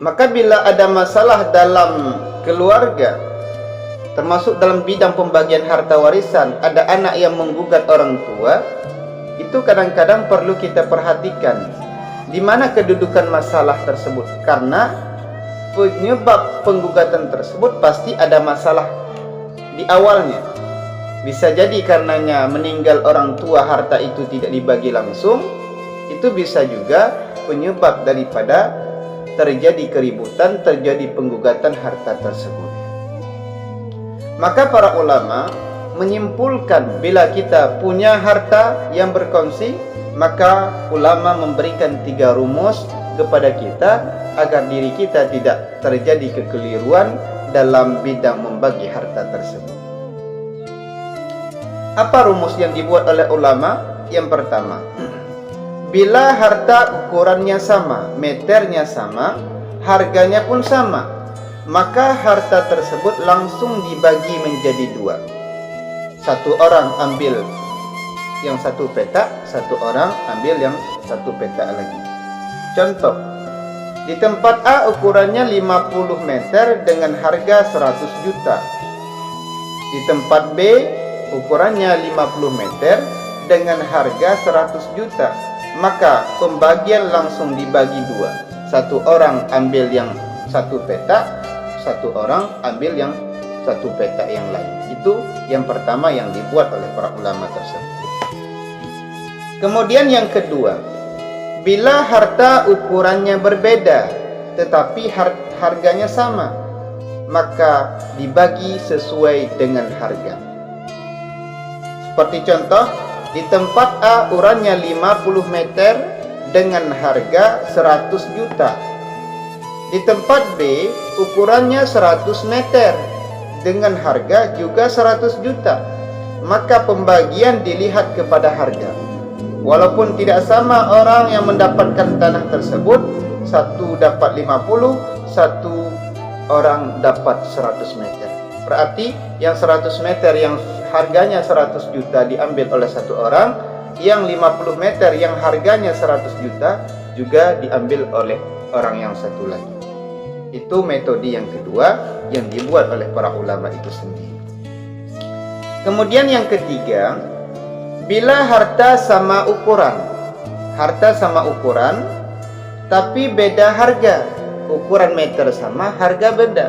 Maka bila ada masalah dalam keluarga, termasuk dalam bidang pembagian harta warisan, ada anak yang menggugat orang tua, itu kadang-kadang perlu kita perhatikan di mana kedudukan masalah tersebut, karena penyebab penggugatan tersebut pasti ada masalah di awalnya. Bisa jadi karenanya meninggal orang tua harta itu tidak dibagi langsung, itu bisa juga penyebab daripada terjadi keributan, terjadi penggugatan harta tersebut. Maka para ulama menyimpulkan bila kita punya harta yang berkongsi, maka ulama memberikan 3 rumus kepada kita agar diri kita tidak terjadi kekeliruan dalam bidang membagi harta tersebut. Apa rumus yang dibuat oleh ulama? Yang pertama, bila harta ukurannya sama, meternya sama, harganya pun sama, maka harta tersebut langsung dibagi menjadi 2. Satu orang ambil yang satu petak, satu orang ambil yang satu petak lagi. Contoh, di tempat A ukurannya 50 meter dengan harga 100 juta. Di tempat B ukurannya 50 meter dengan harga 100 juta. Maka pembagian langsung dibagi 2. Satu orang ambil yang satu petak, satu orang ambil yang satu petak yang lain. Itu yang pertama yang dibuat oleh para ulama tersebut. Kemudian yang kedua, bila harta ukurannya berbeda tetapi harganya sama, maka dibagi sesuai dengan harga. Seperti contoh, di tempat A ukurannya 50 meter dengan harga 100 juta. Di tempat B ukurannya 100 meter dengan harga juga 100 juta. Maka pembagian dilihat kepada harga. Walaupun tidak sama orang yang mendapatkan tanah tersebut, satu dapat 50, satu orang dapat 100 meter. Berarti yang 100 meter yang harganya 100 juta diambil oleh satu orang, yang 50 meter yang harganya 100 juta juga diambil oleh orang yang satu lagi. Itu metode yang kedua yang dibuat oleh para ulama itu sendiri. Kemudian yang ketiga, bila harta sama ukuran, tapi beda harga, ukuran meter sama, harga beda,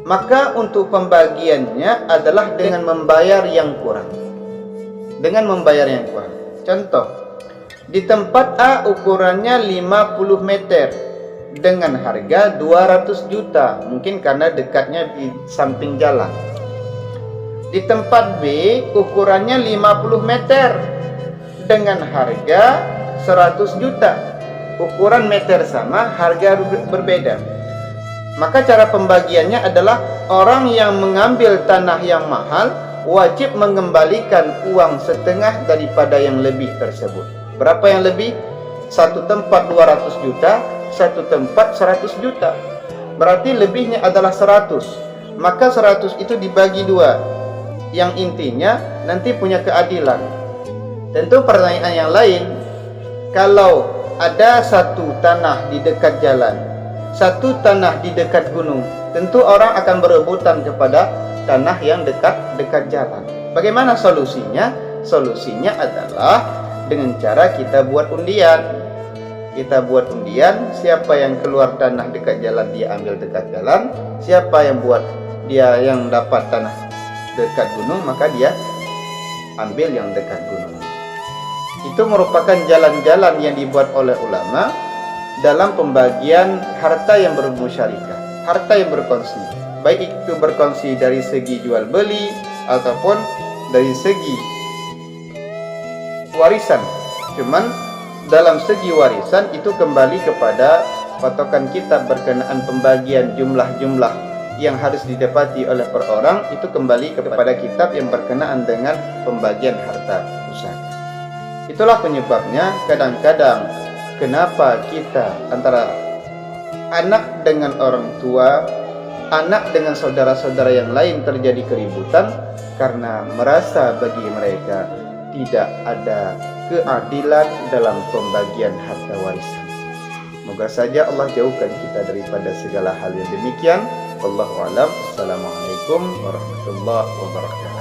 maka untuk pembagiannya adalah dengan membayar yang kurang. Contoh, di tempat A ukurannya 50 meter dengan harga 200 juta, mungkin karena dekatnya di samping jalan. Di tempat B ukurannya 50 meter dengan harga 100 juta. Ukuran meter sama, harga berbeda. Maka cara pembagiannya adalah orang yang mengambil tanah yang mahal wajib mengembalikan uang setengah daripada yang lebih tersebut. Berapa yang lebih? Satu tempat 200 juta, satu tempat 100 juta. Berarti lebihnya adalah 100. Maka 100 itu dibagi 2. Yang intinya nanti punya keadilan. Tentu pertanyaan yang lain, kalau ada satu tanah di dekat jalan, satu tanah di dekat gunung, tentu orang akan berebutan kepada tanah yang dekat jalan. Bagaimana solusinya? Solusinya adalah dengan cara kita buat undian. Siapa yang keluar tanah dekat jalan dia ambil dekat jalan, siapa yang dapat tanah dekat gunung maka dia ambil yang dekat gunung. Itu merupakan jalan-jalan yang dibuat oleh ulama dalam pembagian harta yang bermusyarakah, harta yang berkongsi, baik itu berkongsi dari segi jual beli ataupun dari segi warisan. Cuman dalam segi warisan itu kembali kepada patokan kitab berkenaan pembagian jumlah-jumlah yang harus didapati oleh per orang, itu kembali kepada kitab yang berkenaan dengan pembagian harta pusaka. Itulah penyebabnya kadang-kadang kenapa kita antara anak dengan orang tua, anak dengan saudara-saudara yang lain terjadi keributan, karena merasa bagi mereka tidak ada keadilan dalam pembagian harta warisan. Semoga saja Allah jauhkan kita daripada segala hal yang demikian. Wallahu a'lam. Assalamualaikum warahmatullahi wabarakatuh.